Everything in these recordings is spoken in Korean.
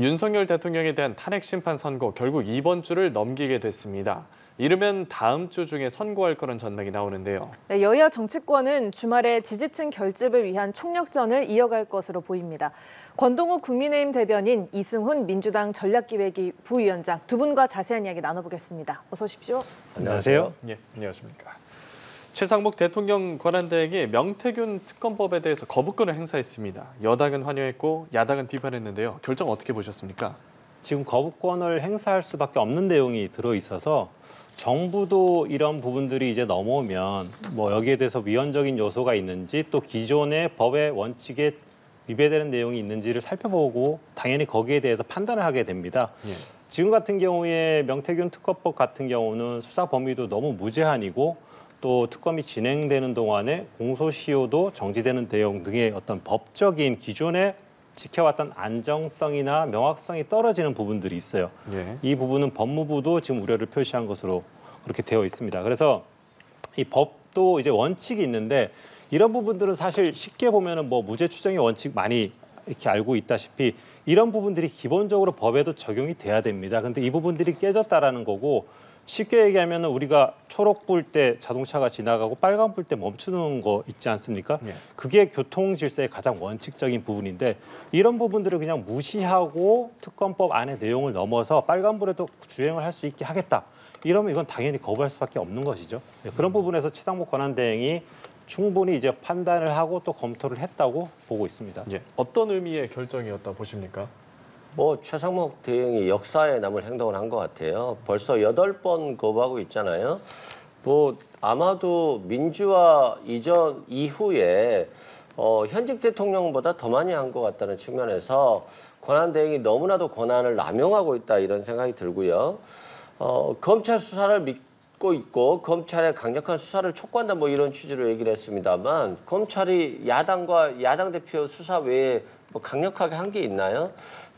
윤석열 대통령에 대한 탄핵 심판 선고 결국 이번 주를 넘기게 됐습니다. 이르면 다음 주 중에 선고할 거란 전망이 나오는데요. 네, 여야 정치권은 주말에 지지층 결집을 위한 총력전을 이어갈 것으로 보입니다. 권동우 국민의힘 대변인, 이승훈 민주당 전략기획위 부위원장 두 분과 자세한 이야기 나눠보겠습니다. 어서 오십시오. 안녕하세요. 예, 안녕하십니까. 최상목 대통령 권한대행이 명태균 특검법에 대해서 거부권을 행사했습니다. 여당은 환영했고 야당은 비판했는데요. 결정 어떻게 보셨습니까? 지금 거부권을 행사할 수밖에 없는 내용이 들어있어서 정부도 이런 부분들이 이제 넘어오면 뭐 여기에 대해서 위헌적인 요소가 있는지 또 기존의 법의 원칙에 위배되는 내용이 있는지를 살펴보고 당연히 거기에 대해서 판단을 하게 됩니다. 예. 지금 같은 경우에 명태균 특검법 같은 경우는 수사 범위도 너무 무제한이고 또 특검이 진행되는 동안에 공소시효도 정지되는 내용 등의 어떤 법적인 기존에 지켜왔던 안정성이나 명확성이 떨어지는 부분들이 있어요. 예. 이 부분은 법무부도 지금 우려를 표시한 것으로 그렇게 되어 있습니다. 그래서 이 법도 이제 원칙이 있는데 이런 부분들은 사실 쉽게 보면은 뭐 무죄 추정의 원칙 많이 이렇게 알고 있다시피 이런 부분들이 기본적으로 법에도 적용이 돼야 됩니다. 근데 이 부분들이 깨졌다라는 거고 쉽게 얘기하면 우리가 초록불 때 자동차가 지나가고 빨간불 때 멈추는 거 있지 않습니까? 예. 그게 교통 질서의 가장 원칙적인 부분인데 이런 부분들을 그냥 무시하고 특검법 안의 내용을 넘어서 빨간불에도 주행을 할 수 있게 하겠다. 이러면 이건 당연히 거부할 수밖에 없는 것이죠. 그런 부분에서 최상목 권한대행이 충분히 이제 판단을 하고 또 검토를 했다고 보고 있습니다. 예. 어떤 의미의 결정이었다 보십니까? 최상목 대행이 역사에 남을 행동을 한 것 같아요. 벌써 8번 거부하고 있잖아요. 아마도 민주화 이전 이후에 현직 대통령보다 더 많이 한 것 같다는 측면에서 권한 대행이 너무나도 권한을 남용하고 있다 이런 생각이 들고요. 검찰 수사를 믿고 있고 검찰의 강력한 수사를 촉구한다 뭐 이런 취지로 얘기를 했습니다만 검찰이 야당과 야당 대표 수사 외에 뭐 강력하게 한 게 있나요?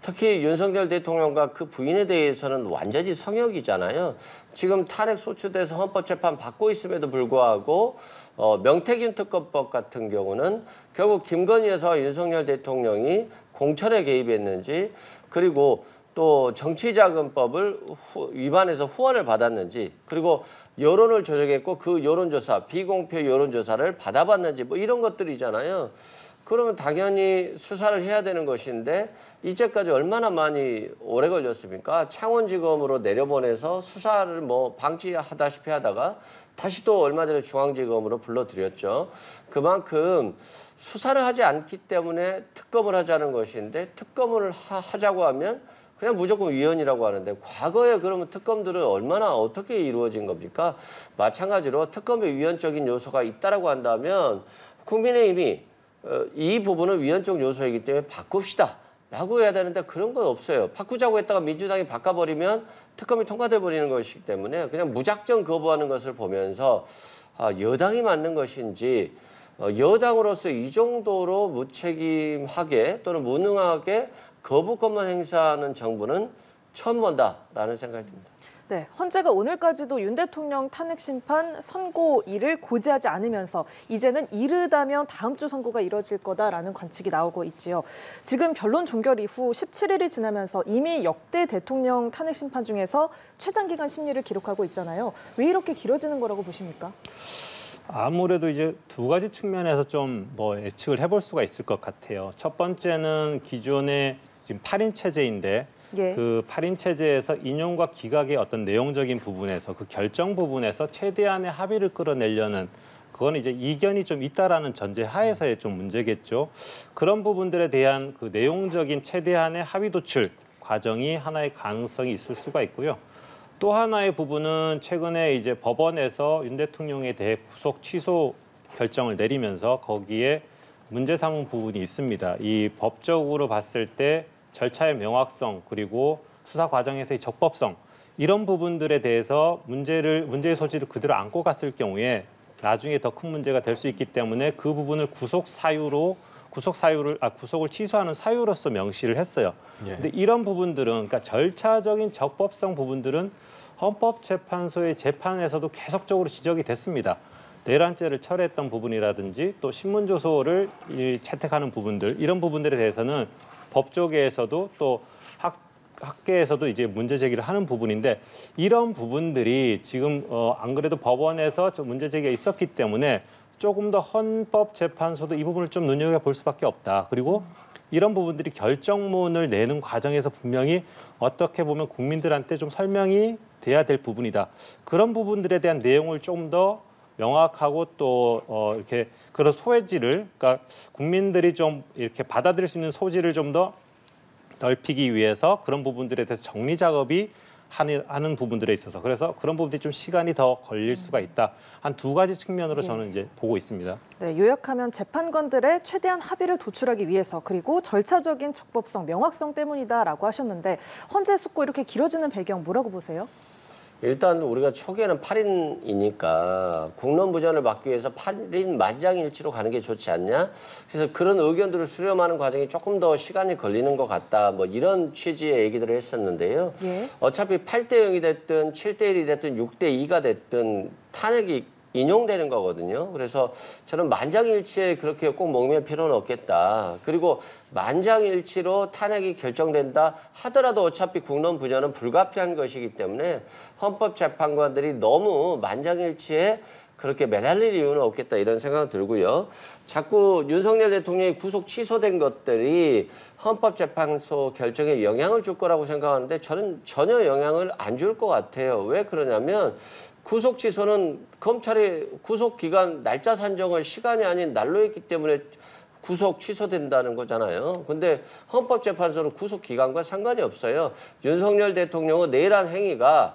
특히 윤석열 대통령과 그 부인에 대해서는 완전히 성역이잖아요. 지금 탄핵 소추돼서 헌법재판 받고 있음에도 불구하고 명태균 특검법 같은 경우는 결국 김건희에서 윤석열 대통령이 공천에 개입했는지 그리고 또 정치자금법을 위반해서 후원을 받았는지 그리고 여론을 조작했고 그 여론조사, 비공표 여론조사를 받아봤는지 뭐 이런 것들이잖아요. 그러면 당연히 수사를 해야 되는 것인데 이제까지 얼마나 많이 오래 걸렸습니까? 창원지검으로 내려보내서 수사를 뭐 방치하다시피 하다가 다시 또 얼마 전에 중앙지검으로 불러들였죠. 그만큼 수사를 하지 않기 때문에 특검을 하자는 것인데 특검을 하자고 하면 그냥 무조건 위헌이라고 하는데 과거에 그러면 특검들은 얼마나 어떻게 이루어진 겁니까? 마찬가지로 특검에 위헌적인 요소가 있다라고 한다면 국민의힘이 이 부분은 위헌적 요소이기 때문에 바꿉시다 라고 해야 되는데 그런 건 없어요. 바꾸자고 했다가 민주당이 바꿔버리면 특검이 통과돼 버리는 것이기 때문에 그냥 무작정 거부하는 것을 보면서 여당이 맞는 것인지 여당으로서 이 정도로 무책임하게 또는 무능하게 거부권만 행사하는 정부는 처음 본다라는 생각이 듭니다. 네, 헌재가 오늘까지도 윤 대통령 탄핵 심판 선고일을 고지하지 않으면서 이제는 이르다면 다음 주 선고가 이뤄질 거다라는 관측이 나오고 있지요. 지금 변론 종결 이후 17일이 지나면서 이미 역대 대통령 탄핵 심판 중에서 최장기간 심리를 기록하고 있잖아요. 왜 이렇게 길어지는 거라고 보십니까? 아무래도 이제 두 가지 측면에서 좀 예측을 해볼 수가 있을 것 같아요. 첫 번째는 기존의 지금 8인 체제인데 예. 그 8인 체제에서 인용과 기각의 어떤 내용적인 부분에서 그 결정 부분에서 최대한의 합의를 끌어내려는 그건 이제 이견이 좀 있다라는 전제 하에서의 좀 문제겠죠. 그런 부분들에 대한 그 내용적인 최대한의 합의 도출 과정이 하나의 가능성이 있을 수가 있고요. 또 하나의 부분은 최근에 이제 법원에서 윤 대통령에 대해 구속 취소 결정을 내리면서 거기에 문제 삼은 부분이 있습니다. 이 법적으로 봤을 때 절차의 명확성 그리고 수사 과정에서의 적법성 이런 부분들에 대해서 문제의 소지를 그대로 안고 갔을 경우에 나중에 더 큰 문제가 될 수 있기 때문에 그 부분을 구속을 취소하는 사유로서 명시를 했어요. 그런데 이런 부분들은 그러니까 절차적인 적법성 부분들은 헌법재판소의 재판에서도 계속적으로 지적이 됐습니다. 내란죄를 철회했던 부분이라든지 또 신문조서를 채택하는 부분들 이런 부분들에 대해서는 법조계에서도 또 학계에서도 이제 문제 제기를 하는 부분인데 이런 부분들이 지금 안 그래도 법원에서 좀 문제 제기가 있었기 때문에 조금 더 헌법재판소도 이 부분을 좀 눈여겨볼 수밖에 없다. 그리고 이런 부분들이 결정문을 내는 과정에서 분명히 어떻게 보면 국민들한테 좀 설명이 돼야 될 부분이다. 그런 부분들에 대한 내용을 좀 더 명확하고 또 이렇게 그런 소외지를, 그러니까 국민들이 좀 이렇게 받아들일 수 있는 소지를 좀 더 넓히기 위해서 그런 부분들에 대해서 정리 작업이 하는 부분들에 있어서 그래서 그런 부분들이 좀 시간이 더 걸릴 수가 있다. 한 두 가지 측면으로 저는 이제 보고 있습니다. 네, 요약하면 재판관들의 최대한 합의를 도출하기 위해서 그리고 절차적인 적법성, 명확성 때문이다라고 하셨는데 헌재 숙고 이렇게 길어지는 배경 뭐라고 보세요? 일단 우리가 초기에는 8인이니까 국론부전을 막기 위해서 8인 만장일치로 가는 게 좋지 않냐? 그래서 그런 의견들을 수렴하는 과정이 조금 더 시간이 걸리는 것 같다. 뭐 이런 취지의 얘기들을 했었는데요. 예. 어차피 8대 0이 됐든 7대 1이 됐든 6대 2가 됐든 탄핵이 인용되는 거거든요. 그래서 저는 만장일치에 그렇게 꼭 목맬 필요는 없겠다. 그리고 만장일치로 탄핵이 결정된다 하더라도 어차피 국론부전은 불가피한 것이기 때문에 헌법재판관들이 너무 만장일치에 그렇게 매달릴 이유는 없겠다 이런 생각 들고요. 자꾸 윤석열 대통령이 구속 취소된 것들이 헌법재판소 결정에 영향을 줄 거라고 생각하는데 저는 전혀 영향을 안 줄 것 같아요. 왜 그러냐면 구속 취소는 검찰이 구속 기간 날짜 산정을 시간이 아닌 날로 했기 때문에 구속 취소된다는 거잖아요. 근데 헌법재판소는 구속 기간과 상관이 없어요. 윤석열 대통령은 내란 행위가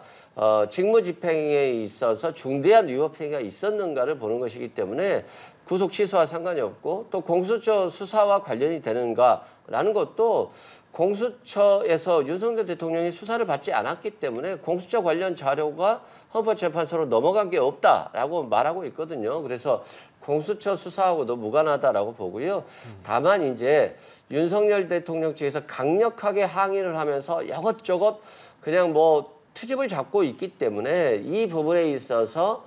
직무집행에 있어서 중대한 위법 행위가 있었는가를 보는 것이기 때문에 구속 취소와 상관이 없고 또 공수처 수사와 관련이 되는가라는 것도 공수처에서 윤석열 대통령이 수사를 받지 않았기 때문에 공수처 관련 자료가 헌법재판소로 넘어간 게 없다라고 말하고 있거든요. 그래서 공수처 수사하고도 무관하다라고 보고요. 다만 이제 윤석열 대통령 측에서 강력하게 항의를 하면서 이것저것 그냥 뭐 트집을 잡고 있기 때문에 이 부분에 있어서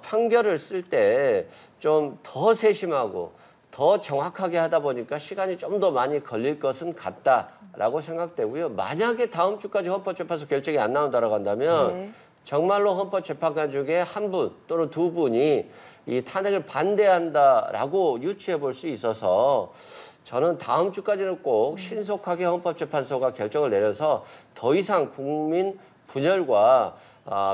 판결을 쓸 때 좀 더 세심하고 더 정확하게 하다 보니까 시간이 좀 더 많이 걸릴 것은 같다라고 생각되고요. 만약에 다음 주까지 헌법재판소 결정이 안 나온다라고 한다면 네. 정말로 헌법재판관 중에 한 분 또는 두 분이 이 탄핵을 반대한다라고 유추해 볼 수 있어서 저는 다음 주까지는 꼭 신속하게 헌법재판소가 결정을 내려서 더 이상 국민 분열과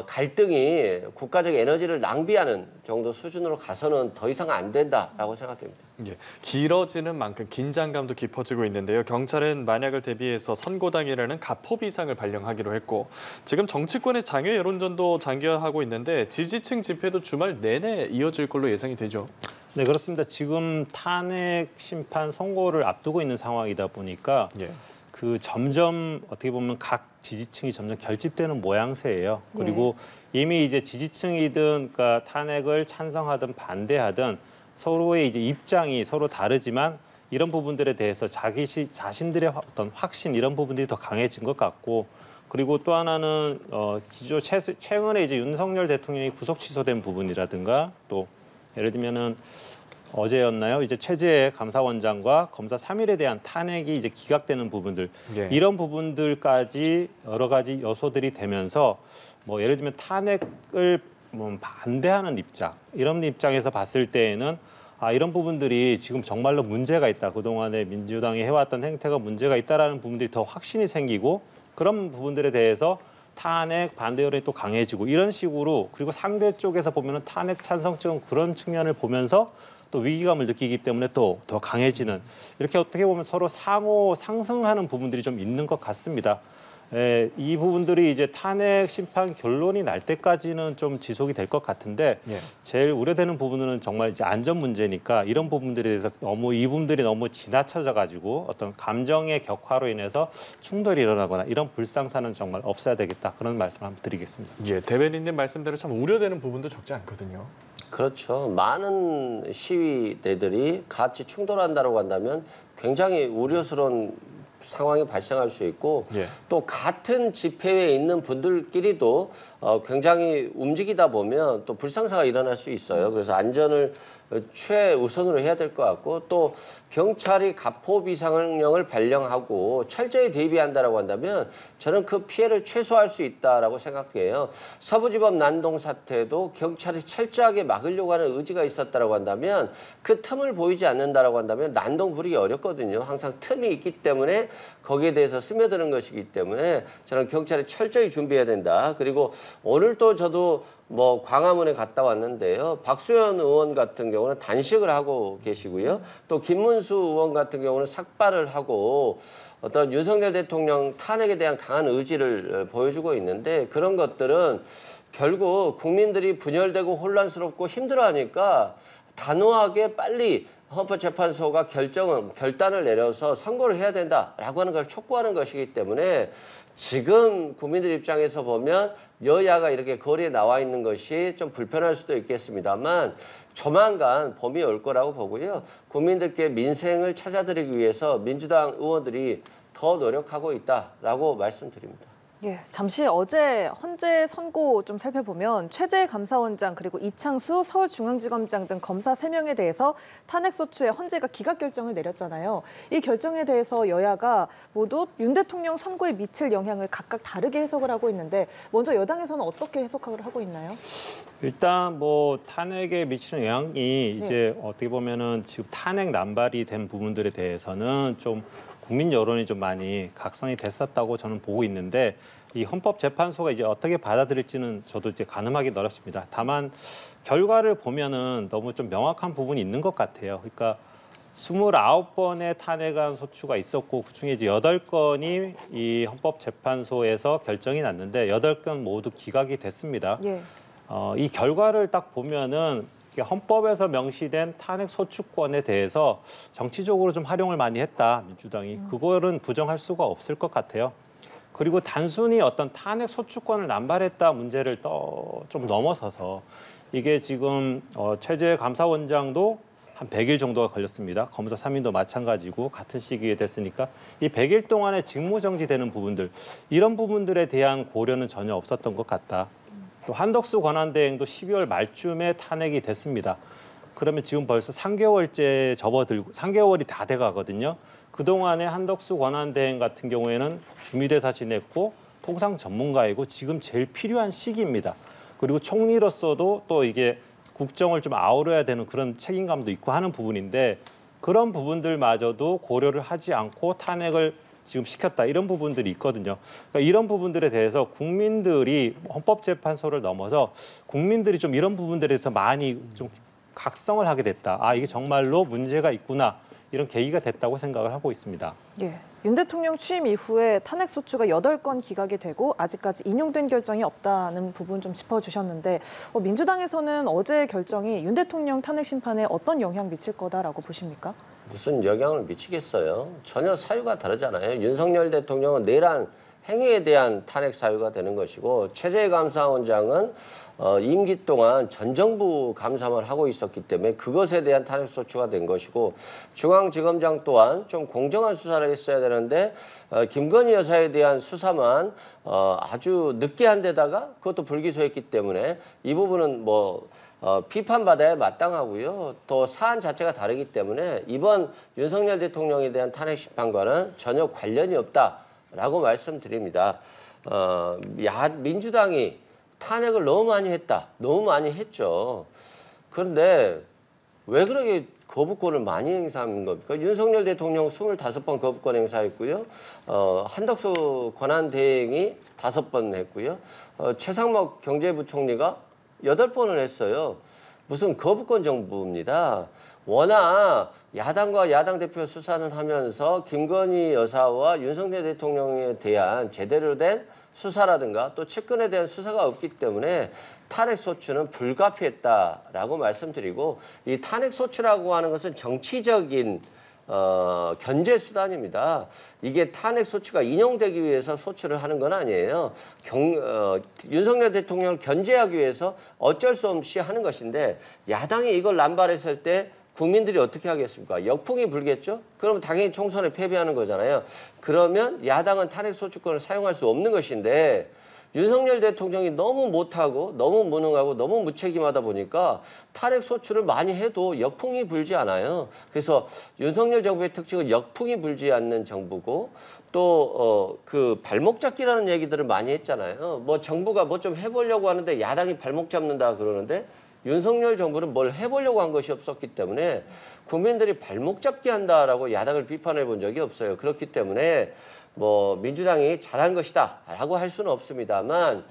갈등이 국가적 에너지를 낭비하는 정도 수준으로 가서는 더 이상 안 된다라고 생각됩니다. 예, 길어지는 만큼 긴장감도 깊어지고 있는데요. 경찰은 만약을 대비해서 선고당일에는 가포비상을 발령하기로 했고 지금 정치권의 장외 여론전도 장기화하고 있는데 지지층 집회도 주말 내내 이어질 걸로 예상이 되죠. 네, 그렇습니다. 지금 탄핵 심판 선고를 앞두고 있는 상황이다 보니까 예. 그 점점 어떻게 보면 각 지지층이 점점 결집되는 모양새예요. 그리고 이미 이제 지지층이든 그러니까 탄핵을 찬성하든 반대하든 서로의 이제 입장이 서로 다르지만 이런 부분들에 대해서 자신들의 어떤 확신 이런 부분들이 더 강해진 것 같고 그리고 또 하나는 최근에 이제 윤석열 대통령이 구속 취소된 부분이라든가 또 예를 들면은 어제였나요? 이제 최재해 감사원장과 검사 3일에 대한 탄핵이 이제 기각되는 부분들 예. 이런 부분들까지 여러 가지 요소들이 되면서 뭐 예를 들면 탄핵을 뭐 반대하는 입장 이런 입장에서 봤을 때에는 이런 부분들이 지금 정말로 문제가 있다. 그동안에 민주당이 해왔던 행태가 문제가 있다라는 부분들이 더 확신이 생기고 그런 부분들에 대해서 탄핵 반대 여론이 또 강해지고 이런 식으로 그리고 상대 쪽에서 보면은 탄핵 찬성층은 그런 측면을 보면서 또 위기감을 느끼기 때문에 또 더 강해지는 이렇게 어떻게 보면 서로 상호 상승하는 부분들이 좀 있는 것 같습니다. 이 부분들이 이제 탄핵 심판 결론이 날 때까지는 좀 지속이 될 것 같은데 예. 제일 우려되는 부분은 정말 이제 안전 문제니까 이런 부분들에 대해서 이 부분들이 너무 지나쳐져 가지고 어떤 감정의 격화로 인해서 충돌이 일어나거나 이런 불상사는 정말 없어야 되겠다 그런 말씀을 한번 드리겠습니다. 예, 대변인님 말씀대로 참 우려되는 부분도 적지 않거든요. 그렇죠. 많은 시위대들이 같이 충돌한다고 한다면 굉장히 우려스러운 상황이 발생할 수 있고 예. 또 같은 집회에 있는 분들끼리도 굉장히 움직이다 보면 또 불상사가 일어날 수 있어요. 그래서 안전을 최우선으로 해야 될 것 같고 또 경찰이 가포 비상령을 발령하고 철저히 대비한다라고 한다면 저는 그 피해를 최소화할 수 있다라고 생각해요. 서부지법 난동 사태도 경찰이 철저하게 막으려고 하는 의지가 있었다라고 한다면 그 틈을 보이지 않는다라고 한다면 난동 부리기 어렵거든요. 항상 틈이 있기 때문에 거기에 대해서 스며드는 것이기 때문에 저는 경찰이 철저히 준비해야 된다. 그리고 오늘 또 저도 뭐 광화문에 갔다 왔는데요. 박수현 의원 같은 경우는 단식을 하고 계시고요. 또 김문수 의원 같은 경우는 삭발을 하고 어떤 윤석열 대통령 탄핵에 대한 강한 의지를 보여주고 있는데 그런 것들은 결국 국민들이 분열되고 혼란스럽고 힘들어하니까 단호하게 빨리 헌법재판소가 결단을 내려서 선고를 해야 된다라고 하는 걸 촉구하는 것이기 때문에 지금 국민들 입장에서 보면 여야가 이렇게 거리에 나와 있는 것이 좀 불편할 수도 있겠습니다만 조만간 봄이 올 거라고 보고요. 국민들께 민생을 찾아드리기 위해서 민주당 의원들이 더 노력하고 있다라고 말씀드립니다. 예, 잠시 어제 헌재 선고 좀 살펴보면 최재 감사원장 그리고 이창수 서울중앙지검장 등 검사 3명에 대해서 탄핵소추에 헌재가 기각 결정을 내렸잖아요. 이 결정에 대해서 여야가 모두 윤 대통령 선고에 미칠 영향을 각각 다르게 해석을 하고 있는데 먼저 여당에서는 어떻게 해석을 하고 있나요? 일단 뭐 탄핵에 미치는 영향이 이제 어떻게 보면은 지금 탄핵 남발이 된 부분들에 대해서는 좀 국민 여론이 좀 많이 각성이 됐었다고 저는 보고 있는데 이 헌법재판소가 이제 어떻게 받아들일지는 저도 이제 가늠하기 어렵습니다. 다만 결과를 보면은 너무 좀 명확한 부분이 있는 것 같아요. 그러니까 29번의 탄핵안 소추가 있었고 그중에 이제 8건이 이 헌법재판소에서 결정이 났는데 8건 모두 기각이 됐습니다. 예. 이 결과를 딱 보면은 헌법에서 명시된 탄핵 소추권에 대해서 정치적으로 좀 활용을 많이 했다, 민주당이. 그거는 부정할 수가 없을 것 같아요. 그리고 단순히 어떤 탄핵 소추권을 남발했다 문제를 좀 넘어서서 이게 지금 최재 감사원장도 한 100일 정도가 걸렸습니다. 검사 3인도 마찬가지고 같은 시기에 됐으니까 이 100일 동안에 직무정지되는 부분들, 이런 부분들에 대한 고려는 전혀 없었던 것 같다. 또 한덕수 권한대행도 12월 말쯤에 탄핵이 됐습니다. 그러면 지금 벌써 3개월째 접어들고 3개월이 다 돼가거든요. 그동안에 한덕수 권한대행 같은 경우에는 주미대사 지냈고 통상 전문가이고 지금 제일 필요한 시기입니다. 그리고 총리로서도 또 이게 국정을 좀 아우러야 되는 그런 책임감도 있고 하는 부분인데 그런 부분들마저도 고려를 하지 않고 탄핵을 지금 시켰다, 이런 부분들이 있거든요. 그러니까 이런 부분들에 대해서 국민들이 헌법재판소를 넘어서 국민들이 좀 이런 부분들에 대해서 많이 좀 각성을 하게 됐다. 아, 이게 정말로 문제가 있구나. 이런 계기가 됐다고 생각을 하고 있습니다. 예. 윤 대통령 취임 이후에 탄핵 소추가 8건 기각이 되고 아직까지 인용된 결정이 없다는 부분 좀 짚어주셨는데 민주당에서는 어제 결정이 윤 대통령 탄핵 심판에 어떤 영향 미칠 거다라고 보십니까? 무슨 영향을 미치겠어요? 전혀 사유가 다르잖아요. 윤석열 대통령은 내란 행위에 대한 탄핵 사유가 되는 것이고 최재 감사원장은 임기 동안 전 정부 감사만 하고 있었기 때문에 그것에 대한 탄핵 소추가 된 것이고 중앙지검장 또한 좀 공정한 수사를 했어야 되는데 김건희 여사에 대한 수사만 아주 늦게 한 데다가 그것도 불기소했기 때문에 이 부분은 뭐 비판받아야 마땅하고요. 또 사안 자체가 다르기 때문에 이번 윤석열 대통령에 대한 탄핵 심판과는 전혀 관련이 없다라고 말씀드립니다. 민주당이 탄핵을 너무 많이 했다. 너무 많이 했죠. 그런데 왜 그렇게 거부권을 많이 행사한 겁니까? 윤석열 대통령 25번 거부권 행사했고요. 한덕수 권한대행이 5번 했고요. 최상목 경제부총리가 8번을 했어요. 무슨 거부권 정부입니다. 워낙 야당과 야당 대표 수사는 하면서 김건희 여사와 윤석열 대통령에 대한 제대로 된 수사라든가 또 측근에 대한 수사가 없기 때문에 탄핵 소추는 불가피했다라고 말씀드리고 이 탄핵 소추라고 하는 것은 정치적인 견제 수단입니다. 이게 탄핵 소추가 인용되기 위해서 소추를 하는 건 아니에요. 윤석열 대통령을 견제하기 위해서 어쩔 수 없이 하는 것인데 야당이 이걸 남발했을 때 국민들이 어떻게 하겠습니까? 역풍이 불겠죠? 그러면 당연히 총선에 패배하는 거잖아요. 그러면 야당은 탄핵 소추권을 사용할 수 없는 것인데 윤석열 대통령이 너무 못하고 너무 무능하고 너무 무책임하다 보니까 탄핵 소추를 많이 해도 역풍이 불지 않아요. 그래서 윤석열 정부의 특징은 역풍이 불지 않는 정부고 또 그 발목 잡기라는 얘기들을 많이 했잖아요. 뭐 정부가 뭐 좀 해보려고 하는데 야당이 발목 잡는다 그러는데 윤석열 정부는 뭘 해보려고 한 것이 없었기 때문에 국민들이 발목 잡기 한다라고 야당을 비판해 본 적이 없어요. 그렇기 때문에 뭐 민주당이 잘한 것이다라고 할 수는 없습니다만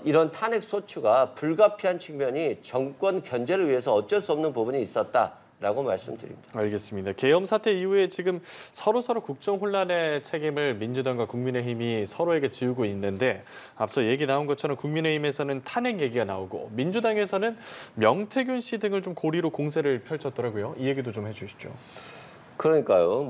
이런 탄핵 소추가 불가피한 측면이 정권 견제를 위해서 어쩔 수 없는 부분이 있었다라고 말씀드립니다. 알겠습니다. 계엄 사태 이후에 지금 서로 국정 혼란의 책임을 민주당과 국민의힘이 서로에게 지우고 있는데 앞서 얘기 나온 것처럼 국민의힘에서는 탄핵 얘기가 나오고 민주당에서는 명태균 씨 등을 좀 고리로 공세를 펼쳤더라고요. 이 얘기도 좀 해주시죠. 그러니까요.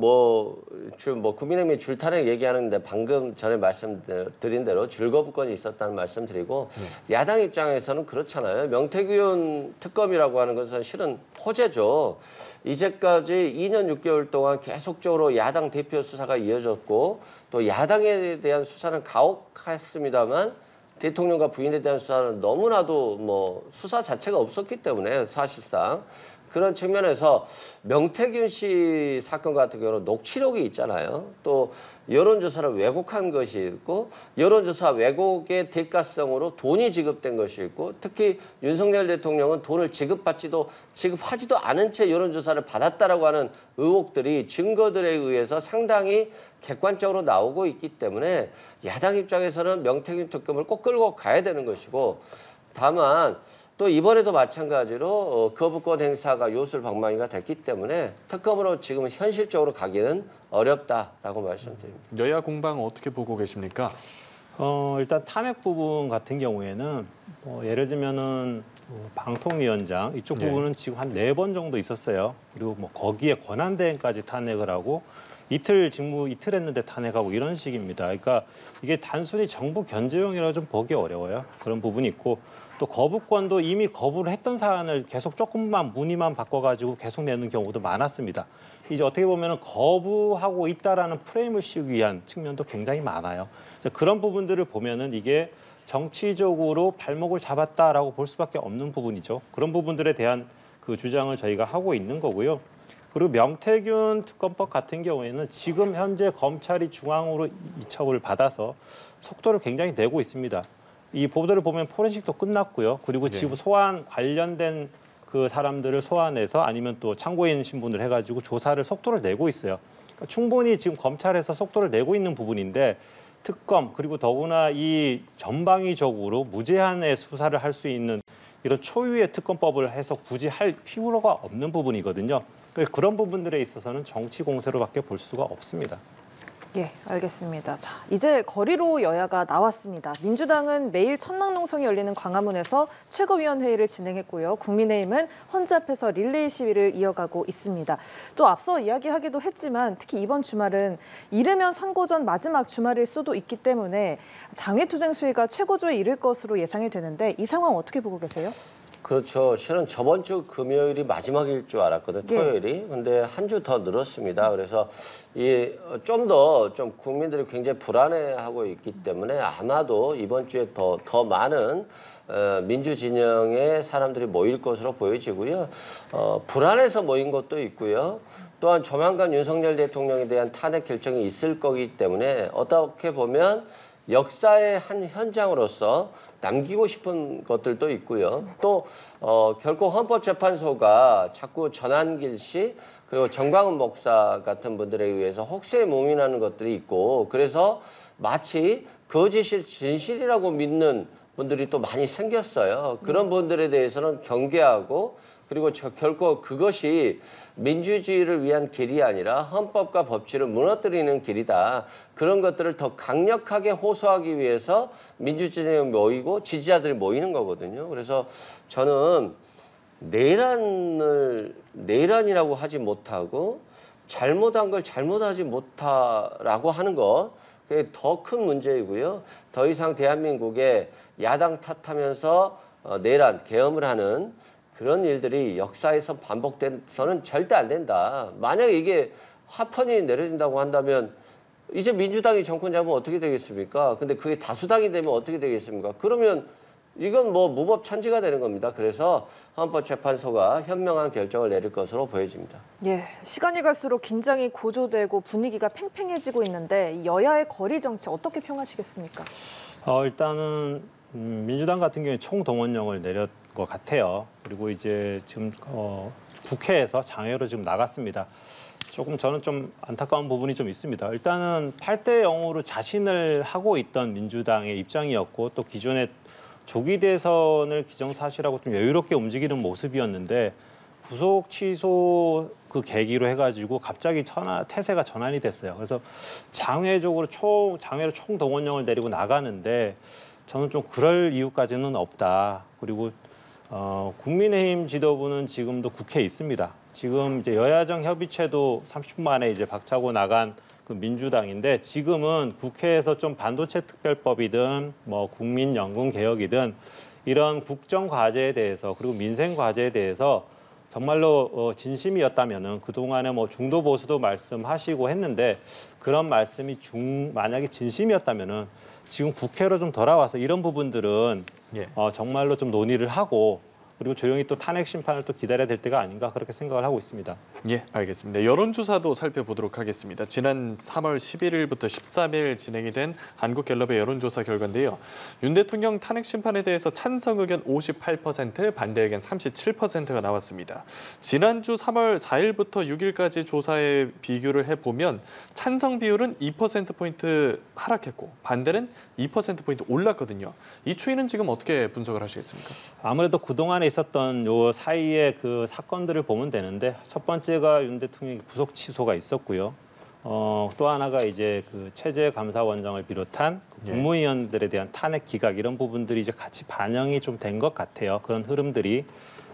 지금 국민의힘이 줄탄핵 얘기하는데 방금 전에 말씀드린 대로 줄거부권이 있었다는 말씀드리고 야당 입장에서는 그렇잖아요. 명태균 특검이라고 하는 것은 실은 호재죠. 이제까지 2년 6개월 동안 계속적으로 야당 대표 수사가 이어졌고 또 야당에 대한 수사는 가혹했습니다만 대통령과 부인에 대한 수사는 너무나도 수사 자체가 없었기 때문에 사실상 그런 측면에서 명태균 씨 사건 같은 경우는 녹취록이 있잖아요. 또 여론조사를 왜곡한 것이 있고 여론조사 왜곡의 대가성으로 돈이 지급된 것이 있고 특히 윤석열 대통령은 돈을 지급하지도 않은 채 여론조사를 받았다라고 하는 의혹들이 증거들에 의해서 상당히 객관적으로 나오고 있기 때문에 야당 입장에서는 명태균 특검을 꼭 끌고 가야 되는 것이고 다만 또 이번에도 마찬가지로 거부권 행사가 요술방망이가 됐기 때문에 특검으로 지금 현실적으로 가기는 어렵다라고 말씀드립니다. 여야 공방 어떻게 보고 계십니까? 일단 탄핵 부분 같은 경우에는 예를 들면은 방통위원장 이쪽 부분은 지금 한 4번 정도 있었어요. 그리고 거기에 권한대행까지 탄핵을 하고 이틀 했는데 탄핵하고 이런 식입니다. 그러니까 이게 단순히 정부 견제용이라 좀 보기 어려워요. 그런 부분이 있고 또 거부권도 이미 거부를 했던 사안을 계속 조금만 문의만 바꿔가지고 계속 내는 경우도 많았습니다. 이제 어떻게 보면 거부하고 있다라는 프레임을 씌우기 위한 측면도 굉장히 많아요. 그런 부분들을 보면은 이게 정치적으로 발목을 잡았다라고 볼 수밖에 없는 부분이죠. 그런 부분들에 대한 그 주장을 저희가 하고 있는 거고요. 그리고 명태균 특검법 같은 경우에는 지금 현재 검찰이 중앙으로 이첩을 받아서 속도를 굉장히 내고 있습니다. 이 보도를 보면 포렌식도 끝났고요. 그리고 지금 소환 관련된 그 사람들을 소환해서 아니면 또 참고인 신분을 해가지고 조사를 속도를 내고 있어요. 그러니까 충분히 지금 검찰에서 속도를 내고 있는 부분인데 특검 그리고 더구나 이 전방위적으로 무제한의 수사를 할 수 있는 이런 초유의 특검법을 해서 굳이 할 필요가 없는 부분이거든요. 그런 부분들에 있어서는 정치 공세로밖에 볼 수가 없습니다. 예, 알겠습니다. 자, 이제 거리로 여야가 나왔습니다. 민주당은 매일 천막농성이 열리는 광화문에서 최고위원회의를 진행했고요. 국민의힘은 헌재 앞에서 릴레이 시위를 이어가고 있습니다. 또 앞서 이야기하기도 했지만 특히 이번 주말은 이르면 선거 전 마지막 주말일 수도 있기 때문에 장외투쟁 수위가 최고조에 이를 것으로 예상이 되는데 이 상황 어떻게 보고 계세요? 그렇죠. 실은 저번 주 금요일이 마지막일 줄 알았거든요. 토요일이. 근데 한 주 더 늘었습니다. 그래서 좀 국민들이 굉장히 불안해하고 있기 때문에 아마도 이번 주에 더 많은 민주 진영의 사람들이 모일 것으로 보여지고요. 불안해서 모인 것도 있고요. 또한 조만간 윤석열 대통령에 대한 탄핵 결정이 있을 거기 때문에 어떻게 보면 역사의 한 현장으로서 남기고 싶은 것들도 있고요. 또 결코 헌법재판소가 자꾸 전한길 씨 그리고 정광훈 목사 같은 분들에 의해서 혹세에 몽인하는 것들이 있고 그래서 마치 거짓이 진실이라고 믿는 분들이 또 많이 생겼어요. 그런 분들에 대해서는 경계하고 그리고 결코 그것이 민주주의를 위한 길이 아니라 헌법과 법치를 무너뜨리는 길이다. 그런 것들을 더 강력하게 호소하기 위해서 민주진영이 모이고 지지자들이 모이는 거거든요. 그래서 저는 내란이라고 하지 못하고 잘못한 걸 잘못하지 못하라고 하는 것 그게 더 큰 문제이고요. 더 이상 대한민국에 야당 탓하면서 내란, 계엄을 하는 그런 일들이 역사에서 반복돼서는 절대 안 된다. 만약에 이게 화판이 내려진다고 한다면 이제 민주당이 정권 잡으면 어떻게 되겠습니까? 근데 그게 다수당이 되면 어떻게 되겠습니까? 그러면 이건 뭐 무법 천지가 되는 겁니다. 그래서 헌법재판소가 현명한 결정을 내릴 것으로 보여집니다. 예, 시간이 갈수록 긴장이 고조되고 분위기가 팽팽해지고 있는데 여야의 거리 정치 어떻게 평하시겠습니까? 일단은 민주당 같은 경우에 총동원령을 내렸 것 같아요. 그리고 이제 지금 국회에서 장외로 지금 나갔습니다. 조금 저는 좀 안타까운 부분이 좀 있습니다. 일단은 8대 0으로 자신을 하고 있던 민주당의 입장이었고 또 기존의 조기 대선을 기정사실하고 좀 여유롭게 움직이는 모습이었는데 구속 취소 그 계기로 해가지고 갑자기 태세가 전환이 됐어요. 그래서 장외로 총동원령을 내리고 나가는데 저는 좀 그럴 이유까지는 없다. 그리고 국민의힘 지도부는 지금도 국회에 있습니다. 지금 이제 여야정 협의체도 30분 만에 이제 박차고 나간 그 민주당인데 지금은 국회에서 좀 반도체 특별법이든 뭐 국민연금 개혁이든 이런 국정 과제에 대해서 그리고 민생 과제에 대해서 정말로 진심이었다면은 그동안에 뭐 중도 보수도 말씀하시고 했는데 그런 말씀이 만약에 진심이었다면은 지금 국회로 좀 돌아와서 이런 부분들은 정말로 좀 논의를 하고 그리고 조용히 또 탄핵 심판을 또 기다려야 될 때가 아닌가 그렇게 생각을 하고 있습니다. 예, 알겠습니다. 여론조사도 살펴보도록 하겠습니다. 지난 3월 11일부터 13일 진행이 된 한국갤럽의 여론조사 결과인데요. 윤 대통령 탄핵 심판에 대해서 찬성 의견 58%, 반대 의견 37%가 나왔습니다. 지난주 3월 4일부터 6일까지 조사에 비교를 해보면 찬성 비율은 2%포인트 하락했고 반대는 2%포인트 올랐거든요. 이 추이는 지금 어떻게 분석을 하시겠습니까? 아무래도 그동안에 있었던 요 사이의 그 사건들을 보면 되는데 첫 번째가 윤 대통령의 구속 취소가 있었고요. 또 하나가 이제 그 체제감사원장을 비롯한 그 국무위원들에 대한 탄핵 기각 이런 부분들이 이제 같이 반영이 좀 된 것 같아요. 그런 흐름들이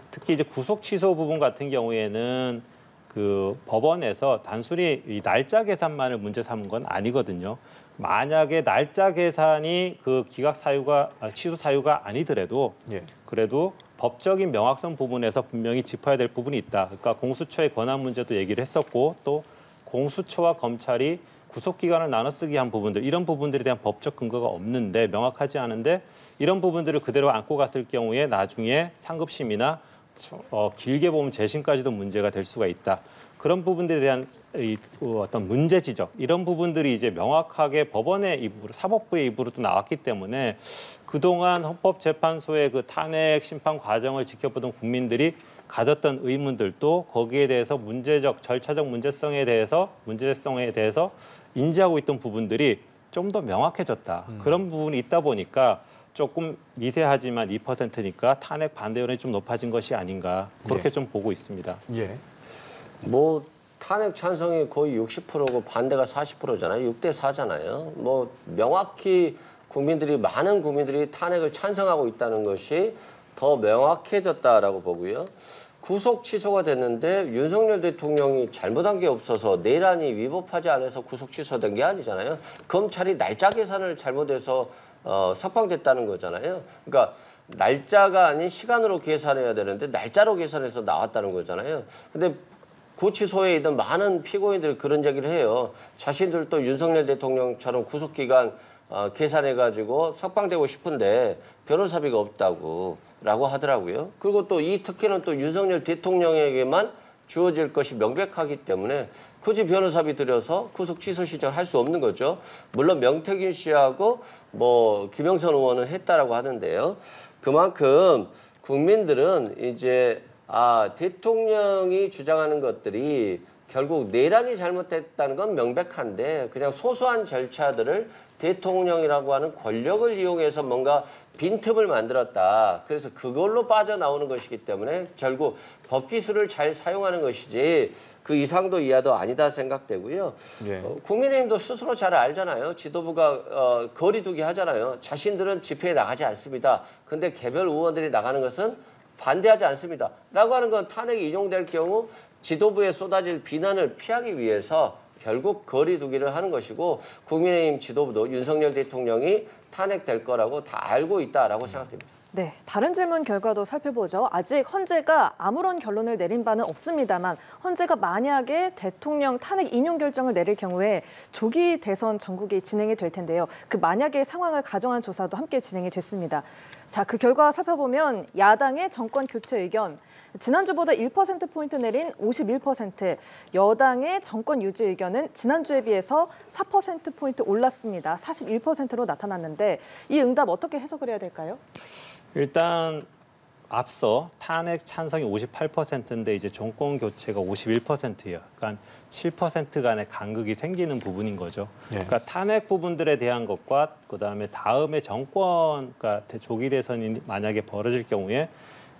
특히 이제 구속 취소 부분 같은 경우에는 그 법원에서 단순히 이 날짜 계산만을 문제 삼은 건 아니거든요. 만약에 날짜 계산이 그 기각 사유가 취소 사유가 아니더라도 그래도 법적인 명확성 부분에서 분명히 짚어야 될 부분이 있다. 그러니까 공수처의 권한 문제도 얘기를 했었고 또 공수처와 검찰이 구속기간을 나눠 쓰기 한 부분들 이런 부분들에 대한 법적 근거가 없는데 명확하지 않은데 이런 부분들을 그대로 안고 갔을 경우에 나중에 상급심이나 길게 보면 재심까지도 문제가 될 수가 있다. 그런 부분들에 대한 어떤 문제 지적 이런 부분들이 이제 명확하게 법원의 입으로 사법부의 입으로 또 나왔기 때문에 그동안 헌법재판소의 그 탄핵 심판 과정을 지켜보던 국민들이 가졌던 의문들도 거기에 대해서 절차적 문제성에 대해서 인지하고 있던 부분들이 좀 더 명확해졌다. 그런 부분이 있다 보니까 조금 미세하지만 2%니까 탄핵 반대 여론이 좀 높아진 것이 아닌가 그렇게 좀 보고 있습니다. 예. 뭐 탄핵 찬성이 거의 60%고 반대가 40%잖아요. 6대 4잖아요. 뭐 명확히 많은 국민들이 탄핵을 찬성하고 있다는 것이 더 명확해졌다라고 보고요. 구속 취소가 됐는데 윤석열 대통령이 잘못한 게 없어서 내란이 위법하지 않아서 구속 취소된 게 아니잖아요. 검찰이 날짜 계산을 잘못해서 석방됐다는 거잖아요. 그러니까 날짜가 아닌 시간으로 계산해야 되는데 날짜로 계산해서 나왔다는 거잖아요. 근데 구치소에 있던 많은 피고인들이 그런 얘기를 해요. 자신들도 윤석열 대통령처럼 구속기간 계산해가지고 석방되고 싶은데 변호사비가 없다고 라고 하더라고요. 그리고 또 이 특혜는 또 윤석열 대통령에게만 주어질 것이 명백하기 때문에 굳이 변호사비 들여서 구속 취소 신청을 할 수 없는 거죠. 물론 명태균 씨하고 뭐 김영선 의원은 했다라고 하는데요. 그만큼 국민들은 이제 대통령이 주장하는 것들이 결국 내란이 잘못됐다는 건 명백한데 그냥 소소한 절차들을 대통령이라고 하는 권력을 이용해서 뭔가 빈틈을 만들었다. 그래서 그걸로 빠져나오는 것이기 때문에 결국 법기술을 잘 사용하는 것이지 그 이상도 이하도 아니다 생각되고요. 국민의힘도 스스로 잘 알잖아요. 지도부가 거리두기 하잖아요. 자신들은 집회에 나가지 않습니다. 근데 개별 의원들이 나가는 것은 반대하지 않습니다. 라고 하는 건 탄핵이 인용될 경우 지도부에 쏟아질 비난을 피하기 위해서 결국 거리두기를 하는 것이고 국민의힘 지도부도 윤석열 대통령이 탄핵될 거라고 다 알고 있다라고 생각됩니다. 네, 다른 질문 결과도 살펴보죠. 아직 헌재가 아무런 결론을 내린 바는 없습니다만 헌재가 만약에 대통령 탄핵 인용 결정을 내릴 경우에 조기 대선 전국이 진행이 될 텐데요. 그 만약의 상황을 가정한 조사도 함께 진행이 됐습니다. 자, 그 결과 살펴보면 야당의 정권 교체 의견, 지난주보다 1%포인트 내린 51%, 여당의 정권 유지 의견은 지난주에 비해서 4%포인트 올랐습니다. 41%로 나타났는데 이 응답 어떻게 해석을 해야 될까요? 일단 앞서 탄핵 찬성이 58%인데 이제 정권 교체가 51%예요. 그러니까 7% 간의 간극이 생기는 부분인 거죠. 그러니까 탄핵 부분들에 대한 것과 그다음에 다음에 정권, 그러니까 조기 대선이 만약에 벌어질 경우에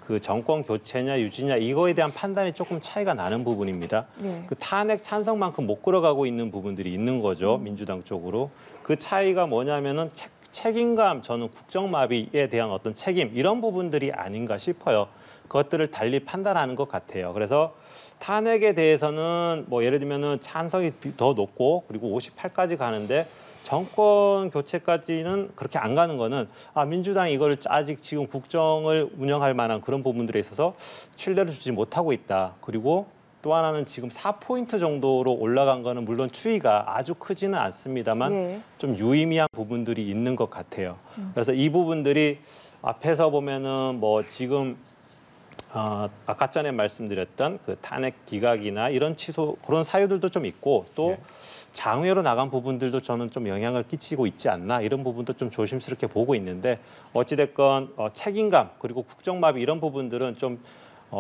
그 정권 교체냐 유지냐 이거에 대한 판단이 조금 차이가 나는 부분입니다. 그 탄핵 찬성만큼 못 끌어가고 있는 부분들이 있는 거죠. 민주당 쪽으로. 그 차이가 뭐냐면은 책임감, 저는 국정마비에 대한 어떤 책임 이런 부분들이 아닌가 싶어요. 그것들을 달리 판단하는 것 같아요. 그래서 탄핵에 대해서는 뭐 예를 들면은 찬성이 더 높고 그리고 58까지 가는데 정권 교체까지는 그렇게 안 가는 거는 민주당이 이거를 아직 지금 국정을 운영할 만한 그런 부분들에 있어서 신뢰를 주지 못하고 있다. 그리고 또 하나는 지금 4포인트 정도로 올라간 거는 물론 추이가 아주 크지는 않습니다만 좀 유의미한 부분들이 있는 것 같아요. 그래서 이 부분들이 앞에서 보면은 뭐 지금 아까 전에 말씀드렸던 그 탄핵 기각이나 이런 취소 그런 사유들도 좀 있고 또 장외로 나간 부분들도 저는 좀 영향을 끼치고 있지 않나 이런 부분도 좀 조심스럽게 보고 있는데 어찌됐건 책임감 그리고 국정마비 이런 부분들은 좀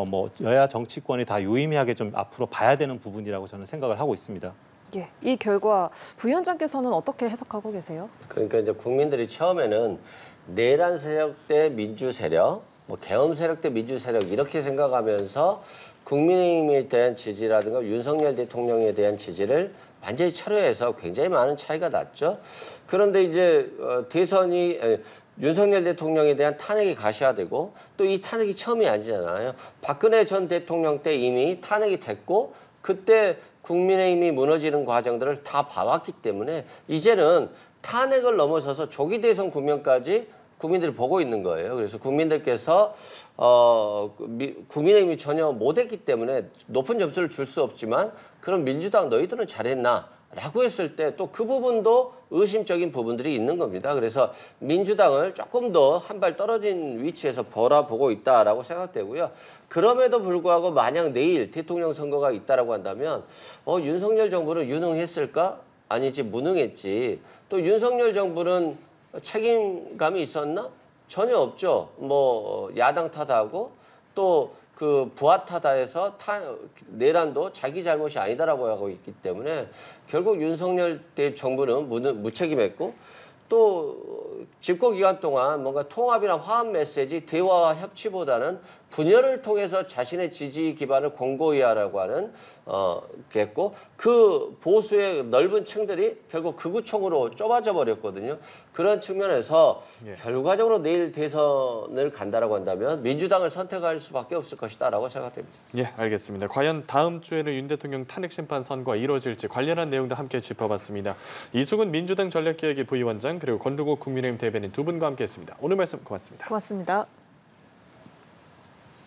뭐 여야 정치권이 다 유의미하게 좀 앞으로 봐야 되는 부분이라고 저는 생각을 하고 있습니다. 예, 이 결과 부위원장께서는 어떻게 해석하고 계세요? 그러니까 이제 국민들이 처음에는 내란 세력 대 민주 세력, 뭐 계엄 세력 대 민주 세력 이렇게 생각하면서 국민의힘에 대한 지지라든가 윤석열 대통령에 대한 지지를 완전히 철회해서 굉장히 많은 차이가 났죠. 그런데 이제 윤석열 대통령에 대한 탄핵이 가시화되고 또 이 탄핵이 처음이 아니잖아요. 박근혜 전 대통령 때 이미 탄핵이 됐고 그때 국민의힘이 무너지는 과정들을 다 봐왔기 때문에 이제는 탄핵을 넘어서서 조기 대선 국면까지 국민들이 보고 있는 거예요. 그래서 국민들께서 국민의힘이 전혀 못했기 때문에 높은 점수를 줄 수 없지만 그럼 민주당 너희들은 잘했나? 라고 했을 때 또 그 부분도 의심적인 부분들이 있는 겁니다. 그래서 민주당을 조금 더 한 발 떨어진 위치에서 바라보고 있다라고 생각되고요. 그럼에도 불구하고 만약 내일 대통령 선거가 있다라고 한다면 윤석열 정부는 유능했을까? 아니지 무능했지. 또 윤석열 정부는 책임감이 있었나? 전혀 없죠. 뭐 야당 탓하고 또 그 부하 탓해서 내란도 자기 잘못이 아니다라고 하고 있기 때문에 결국 윤석열 대 정부는 무책임했고 또 집권 기간 동안 뭔가 통합이나 화합 메시지, 대화와 협치보다는 분열을 통해서 자신의 지지 기반을 공고히 하라고 하는 했고 그 보수의 넓은 층들이 결국 극우총으로 좁아져 버렸거든요. 그런 측면에서 결과적으로 내일 대선을 간다라고 한다면 민주당을 선택할 수밖에 없을 것이다라고 생각됩니다. 예, 알겠습니다. 과연 다음 주에는 윤 대통령 탄핵 심판 선고가 이루어질지 관련한 내용도 함께 짚어봤습니다. 이수근 민주당 전략기획위 부위원장 그리고 권두국 국민의힘 대변인 두 분과 함께했습니다. 오늘 말씀 고맙습니다. 고맙습니다.